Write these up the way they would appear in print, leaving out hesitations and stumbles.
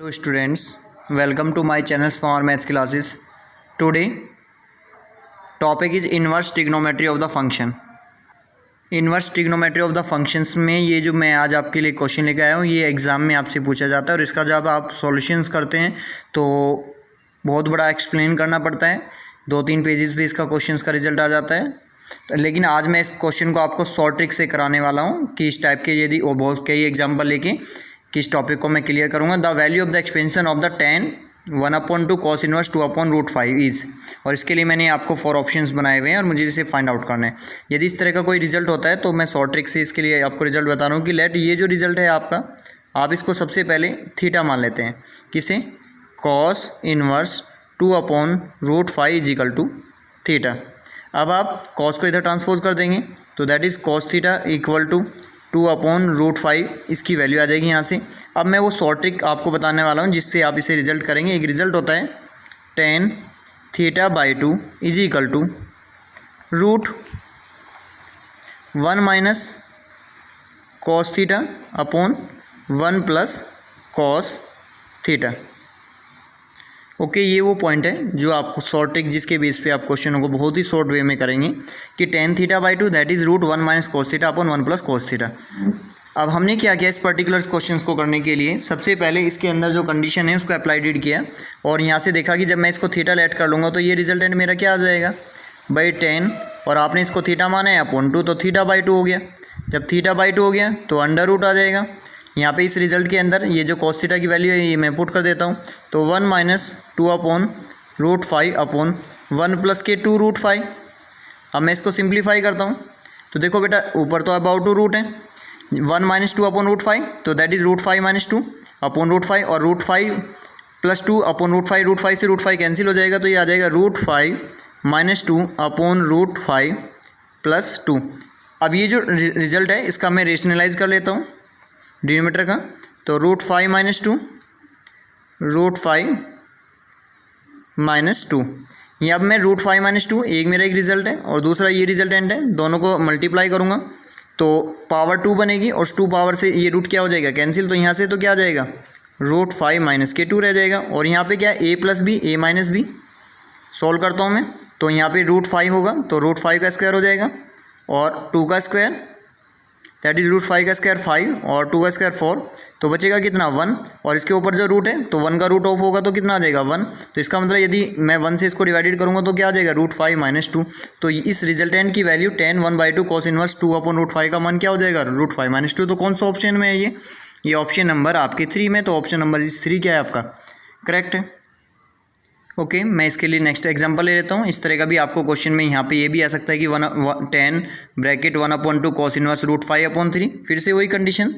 Hello students, welcome to my channel Small Maths Classes. Today topic is inverse trigonometry of the function. Inverse trigonometry of the functions में ये जो मैं आज आपके लिए question लेकर आया हूँ ये एग्ज़ाम में आपसे पूछा जाता है और इसका जब आप सॉल्यूशंस करते हैं तो बहुत बड़ा एक्सप्लेन करना पड़ता है। 2-3 पेजेस पे इसका क्वेश्चंस का रिजल्ट आ जाता है। लेकिन आज मैं इस क्वेश्चन को आपको शॉर्ट ट्रिक से कराने वाला हूँ कि इस टाइप के यदि बहुत कई एग्जाम्पल लेके किस टॉपिक को मैं क्लियर करूँगा। The value of the expansion of the tan 1/2 cos inverse 2/√5 is, और इसके लिए मैंने आपको 4 ऑप्शंस बनाए हुए हैं और मुझे इसे फाइंड आउट करना है। यदि इस तरह का कोई रिजल्ट होता है तो मैं शॉर्ट ट्रिक से इसके लिए आपको रिजल्ट बता रहा हूँ कि लेट ये जो रिजल्ट है आपका, आप इसको सबसे पहले थीटा मान लेते हैं। किसे? cos inverse 2/√5 is equal to theta. अब आप cos को इधर ट्रांसपोज कर देंगे तो that is cos theta equal to 2/√5, इसकी वैल्यू आ जाएगी यहाँ से। अब मैं वो शॉर्ट ट्रिक आपको बताने वाला हूँ जिससे आप इसे रिजल्ट करेंगे। एक रिजल्ट होता है tan θ/2 is equal to √1 minus cos theta upon 1 plus cos theta. Okay, ये वो पॉइंट है जो आपको शॉर्ट ट्रिक जिसके बेस पे आप क्वेश्चनों को बहुत ही शॉर्ट वे में करेंगे कि tan θ/2 that is √1 minus cos theta upon 1 plus cos theta. अब हमने क्या किया इस पर्टिकुलर क्वेश्चंस को करने के लिए, सबसे पहले इसके अंदर जो कंडीशन है उसको अप्लाइड किया और यहाँ से देखा कि जब मैं इसको थीटा लेट कर लूँगा तो ये रिजल्टेंट मेरा क्या आ जाएगा बाई 10, और आपने इसको थीटा माना है अपॉन 2 तो θ/2 हो गया। जब θ/2 हो गया तो अंडर रूट आ जाएगा। यहाँ पे इस रिजल्ट के अंदर ये जो cos थीटा की वैल्यू है ये मैं पुट कर देता हूँ तो 1 माइनस 2/√5 अपॉन 1 प्लस के 2√5। अब मैं इसको सिंप्लीफाई करता हूँ तो देखो बेटा ऊपर तो अबाउट 2 रूट है, 1 माइनस 2/√5 तो दैट इज़ √5 माइनस 2 अपॉन √5 और √5 प्लस 2 अपॉन √5 से √5 कैंसिल हो जाएगा तो ये आ जाएगा √5 माइनस 2 अपॉन √5 प्लस 2। अब ये जो रिजल्ट है इसका मैं रेशनलाइज कर लेता हूँ डिनोमिनेटर का, तो √5 माइनस 2 √5 माइनस 2। ये अब मैं √5 माइनस 2 एक मेरा एक रिजल्ट है और दूसरा ये रिजल्टेंट है, दोनों को मल्टीप्लाई करूँगा तो पावर 2 बनेगी और 2 पावर से ये रूट क्या हो जाएगा कैंसिल, तो यहाँ से तो क्या आ जाएगा √5 माइनस के 2 रह जाएगा। और यहाँ पे क्या है a plus B a minus B, solve करता हूँ मैं तो यहाँ पे √5 होगा तो √5 का स्क्वायर हो जाएगा और 2 का स्क्वायर दैट इज़ √5 का स्क्वायर 5 और 2 का स्क्वायर 4, तो बचेगा कितना 1, और इसके ऊपर जो रूट है तो 1 का रूट ऑफ होगा तो कितना आ जाएगा 1। तो इसका मतलब यदि मैं 1 से इसको डिवाइडेड करूँगा तो क्या आ जाएगा √5 माइनस 2। तो इस रिजल्टेंट की वैल्यू tan 1/2 cos इनवर्स 2/√5 का मान क्या हो जाएगा √5 माइनस 2। तो कौन सा ऑप्शन में है ये ऑप्शन नंबर आपके 3 में, तो ऑप्शन नंबर 3 क्या है आपका करेक्ट है। ओके, मैं इसके लिए नेक्स्ट एग्जांपल ले लेता हूँ। इस तरह का भी आपको क्वेश्चन में यहाँ पे ये भी आ सकता है कि 10 ब्रैकेट 1/2 cos इनवर्स √5/3। फिर से वही कंडीशन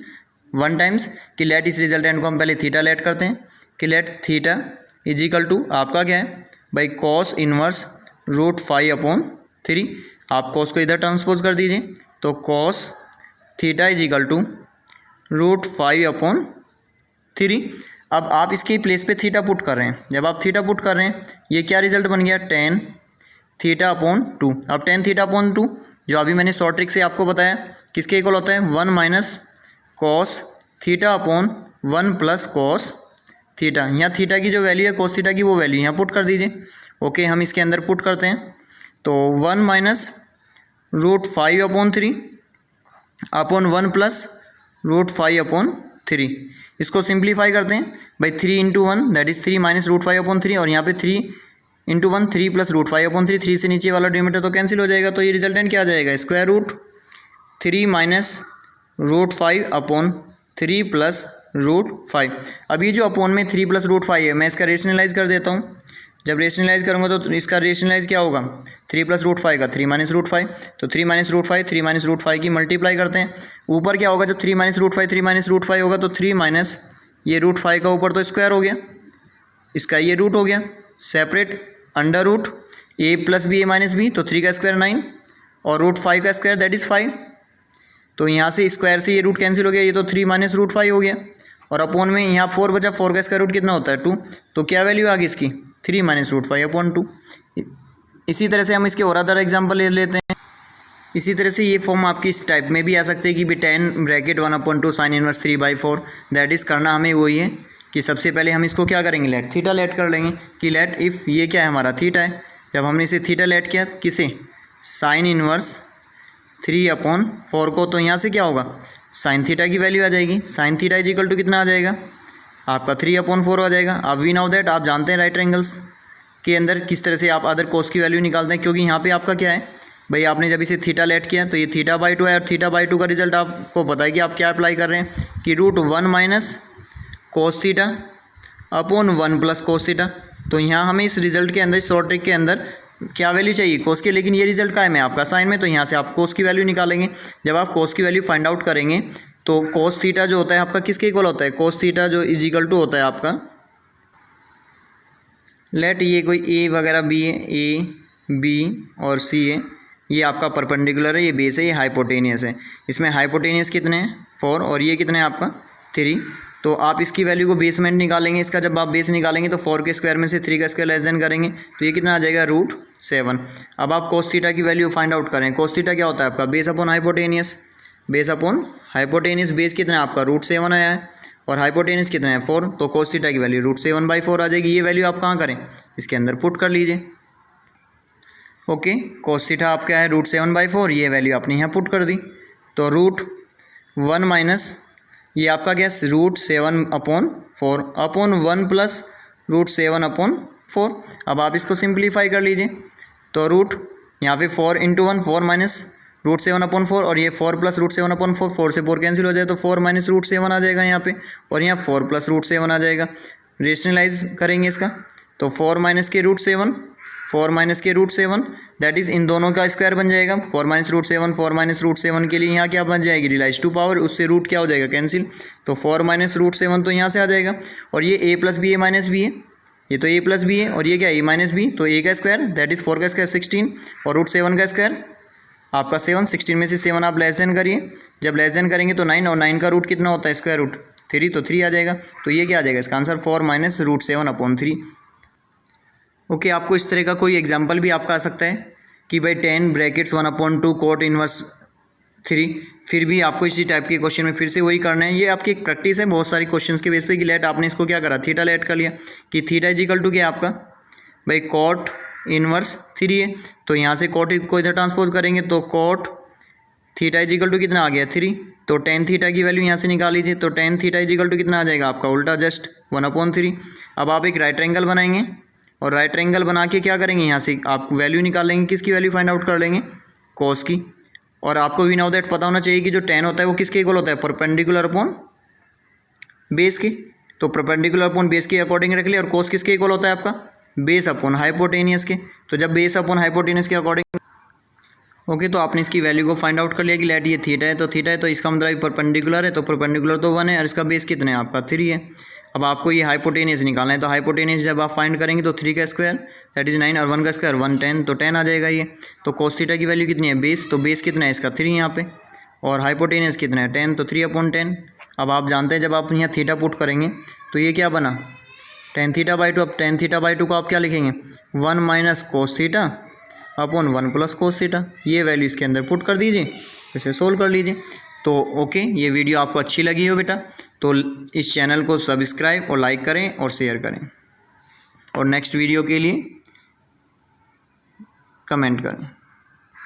1 टाइम्स कि लेट इस रिजल्टेंट को हम पहले थीटा लेट करते हैं कि let theta is equal to आपका क्या है भाई cos इनवर्स √5/3। आप cos को इधर ट्रांसपोज कर दीजिए तो cos theta is equal to √5/3। अब आप इसके प्लेस पे थीटा पुट कर रहे हैं, जब आप थीटा पुट कर रहे हैं ये क्या रिजल्ट बन गया tan θ/2। अब tan θ/2 जो अभी मैंने शॉर्ट ट्रिक से आपको बताया किसके इक्वल होता है 1 minus cos θ/1 plus cos theta. यहाँ थीटा की जो वैल्यू है cos थीटा की वो वैल्यू यहाँ पुट कर दीजिए। ओके, हम इसके अंदर पुट करते हैं तो 1 माइनस √5/3 अपॉन 1 प्लस √5/3। इसको सिंप्लीफाई करते हैं भाई 3 × 1 दैट इज़ 3 माइनस √5/3 और यहाँ पे 3 × 1 3 प्लस √5/3। 3 से नीचे वाला डिनोमिनेटर तो कैंसिल हो जाएगा तो ये रिजल्टेंट क्या आ जाएगा स्क्वायर रूट 3 माइनस √5/3 प्लस √5। अब ये जो अपॉन में 3 प्लस √5 है मैं इसका रेशनलाइज कर देता हूँ। जब रेशनलाइज करूँगा तो इसका रेशनलाइज क्या होगा 3 प्लस √5 का 3 माइनस √5, तो 3 माइनस √5 की मल्टीप्लाई करते हैं। ऊपर क्या होगा जब 3 माइनस √5 होगा तो 3 माइनस ये √5 का ऊपर तो स्क्वायर हो गया, इसका ये रूट हो गया separate under root a plus B a minus B, तो 3 का स्क्वायर 9 और √5 का स्क्वायर दैट इज़ 5। तो यहाँ से स्क्वायर से ये रूट कैंसिल हो गया, ये तो 3 माइनस √5 हो गया और अपॉन में यहाँ 4 बचा, 4 का स्क्वायर रूट कितना होता है 2, तो क्या वैल्यू आ गई इसकी 3 माइनस √5/2। इसी तरह से हम इसके और अदर एग्जाम्पल ले लेते हैं। इसी तरह से ये फॉर्म आपकी इस टाइप में भी आ सकते हैं कि भी tan bracket 1/2 sin inverse 3/4 that is करना हमें वही है कि सबसे पहले हम इसको क्या करेंगे, लेट थीटा लेट कर लेंगे कि लेट इफ़ ये क्या है हमारा थीटा है, जब हमने इसे थीटा लेट किया किसे, साइन इनवर्स 3/4 को, तो यहाँ से क्या होगा साइन थीटा की वैल्यू आ जाएगी। Sine theta is equal to कितना आ जाएगा आपका 3/4 आ जाएगा। अब वी नाउ दैट आप जानते हैं राइट एंगल्स के अंदर किस तरह से आप अदर कोस की वैल्यू निकालते हैं, क्योंकि यहाँ पे आपका क्या है भाई, आपने जब इसे थीटा लेट किया तो ये θ/2 है और θ/2 का रिजल्ट आपको पता है कि आप क्या अप्लाई कर रहे हैं कि √1 - cos theta upon 1 + cos theta. तो यहाँ हमें इस रिजल्ट के अंदर, इस शॉर्ट ट्रिक के अंदर क्या वैल्यू चाहिए कोस की, लेकिन ये रिजल्ट का है मैं आपका साइन में, तो यहाँ से आप कोस की वैल्यू निकालेंगे। जब आप कोस की वैल्यू फाइंड आउट करेंगे तो cos थीटा जो होता है आपका किसके इक्वल होता है, cos थीटा जो इज इक्वल टू होता है आपका, लेट ये कोई ए वगैरह बी है, ए बी और सी है, ये आपका परपेंडिकुलर है, ये बेस है, ये हाइपोटेनियस है। इसमें हाइपोटेनियस कितने हैं 4 और ये कितने हैं आपका 3। तो आप इसकी वैल्यू को बेसमेंट निकालेंगे, इसका जब आप बेस निकालेंगे तो 4 के स्क्वायर में से 3 का स्क्वायर लेस देन करेंगे तो ये कितना आ जाएगा √7। अब आप cos थीटा की वैल्यू फाइंड आउट करें। cos थीटा क्या होता है आपका base upon hypotenuse, base upon hypotenuse, base कितना है आपका √7 आया है और हाइपोटेनियस कितना है 4, तो cos थीटा की वैल्यू √7/4 आ जाएगी। ये वैल्यू आप कहाँ करें, इसके अंदर पुट कर लीजिए। ओके, cos थीटा आप क्या है √7/4, ये वैल्यू आपने यहाँ पुट कर दी, तो √1 - ये आपका क्या √7/4 अपॉन 1 + √7/4। अब आप इसको सिंप्लीफाई कर लीजिए, तो रूट यहाँ पे 4 × 1 4 - √7/4 और ये 4 + √7/4, 4 से 4 कैंसिल हो जाए तो 4 - √7 आ जाएगा यहाँ पे, और यहाँ 4 + √7 आ जाएगा। रेशनलाइज करेंगे इसका तो 4 - के √7, 4 - के √7 दैट इज़ इन दोनों का स्क्वायर बन जाएगा। 4 - √7, 4 - √7 के लिए यहाँ क्या बन जाएगी रिलाइज टू पावर, उससे रूट क्या हो जाएगा कैंसिल, तो 4 - √7 तो यहाँ से आ जाएगा। और ये a + b a - b है, ये तो a + b है और ये क्या a - b, तो a का स्क्वायर दैट इज़ 4 का स्क्वायर 16 और √7 का स्क्वायर आपका 7, 16 में से 7 आप लेस देन करिए, जब लेस देन करेंगे तो 9 और 9 का रूट कितना होता है स्क्वायर रूट 3, तो 3 आ जाएगा। तो ये क्या आ जाएगा इसका आंसर 4 - √7/3। ओके, आपको इस तरह का कोई एग्जाम्पल भी आपका आ सकता है कि भाई 10 ब्रैकेट्स 1/2 cot इनवर्स 3, फिर भी आपको इसी टाइप के क्वेश्चन में फिर से वही करना है। ये आपकी एक प्रैक्टिस है बहुत सारी क्वेश्चंस के बेस पे कि लेट आपने इसको क्या करा थीटा लेट कर लिया कि थीटा इज इक्वल टू क्या आपका भाई cot इनवर्स 3 है, तो यहाँ से cot को इधर ट्रांसपोज करेंगे तो cot theta is equal to कितना आ गया 3, तो tan थीटा की वैल्यू यहाँ से निकाल लीजिए, तो tan theta is equal to कितना आ जाएगा आपका उल्टा जस्ट 1/3। अब आप एक राइट एंगल बनाएंगे और राइट एंगल बना के क्या करेंगे, यहाँ से आप वैल्यू निकाल लेंगे, किसकी वैल्यू फाइंड आउट कर लेंगे cos की। और आपको वी नाउ दैट पता होना चाहिए कि जो tan होता है वो किसके इक्वल होता है परपेंडिकुलर अपॉन बेस के, तो परपेंडिकुलर अपॉन बेस के अकॉर्डिंग रख लिया। और cos किसके इक्वल होता है आपका बेस अपॉन हाइपोटेनियस के, तो जब बेस अपॉन हाइपोटेनियस के अकॉर्डिंग ओके, तो आपने इसकी वैल्यू को फाइंड आउट कर लिया कि लेट ये थीटा है तो इसका मतलब परपेंडिकुलर है, तो परपेंडिकुलर तो 1 है और इसका बेस कितना है आपका 3 है। अब आपको ये हाइपोटेनियस निकालना है, तो हाइपोटेनियस जब आप फाइंड करेंगे तो 3 का स्क्वायर दैट इज़ 9 और 1 का स्क्वायर 1 10, तो 10 आ जाएगा ये। तो cos थीटा की वैल्यू कितनी है बेस, तो बेस कितना है इसका 3 यहाँ पे, और हाइपोटेनियस कितना है 10, तो 3/10। अब आप जानते हैं जब आप यहाँ थीटा पुट करेंगे तो ये क्या बना tan θ/2। अब tan θ/2 को आप क्या लिखेंगे 1 - cos theta upon 1 + cos theta, ये वैल्यू इसके अंदर पुट कर दीजिए, इसे सोल्व कर लीजिए। तो ओके, ये वीडियो आपको अच्छी लगी हो बेटा तो इस चैनल को सब्सक्राइब और लाइक करें और शेयर करें, और नेक्स्ट वीडियो के लिए कमेंट करें।